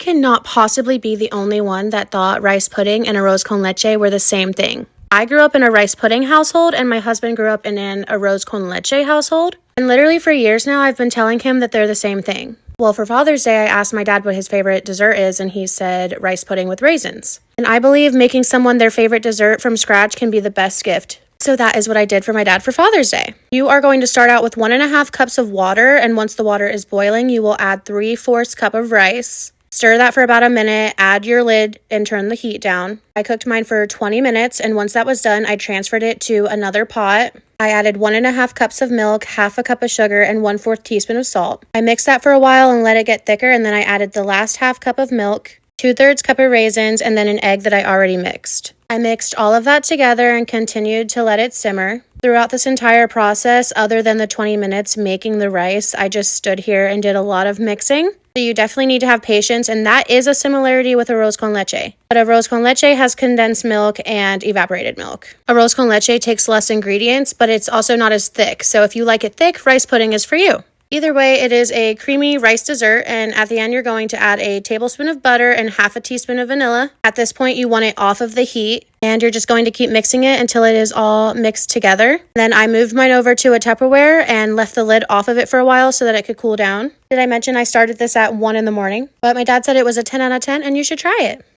cannot possibly be the only one that thought rice pudding and arroz con leche were the same thing. I grew up in a rice pudding household, and my husband grew up in an arroz con leche household. And literally for years now, I've been telling him that they're the same thing. Well, for Father's Day, I asked my dad what his favorite dessert is, and he said rice pudding with raisins. And I believe making someone their favorite dessert from scratch can be the best gift. So that is what I did for my dad for Father's Day. You are going to start out with 1.5 cups of water, and once the water is boiling, you will add 3/4 cup of rice. Stir that for about a minute, add your lid, and turn the heat down. I cooked mine for 20 minutes, and once that was done, I transferred it to another pot. I added 1.5 cups of milk, 1/2 cup of sugar, and 1/4 teaspoon of salt. I mixed that for a while and let it get thicker, and then I added the last 1/2 cup of milk, 2/3 cup of raisins, and then an egg that I already mixed. I mixed all of that together and continued to let it simmer. Throughout this entire process, other than the 20 minutes making the rice, I just stood here and did a lot of mixing. So you definitely need to have patience, and that is a similarity with arroz con leche. But arroz con leche has condensed milk and evaporated milk. Arroz con leche takes less ingredients, but it's also not as thick. So if you like it thick, rice pudding is for you. Either way, it is a creamy rice dessert, and at the end, you're going to add a tablespoon of butter and 1/2 teaspoon of vanilla. At this point, you want it off of the heat, and you're just going to keep mixing it until it is all mixed together. Then I moved mine over to a Tupperware and left the lid off of it for a while so that it could cool down. Did I mention I started this at 1 in the morning? But my dad said it was a 10 out of 10, and you should try it.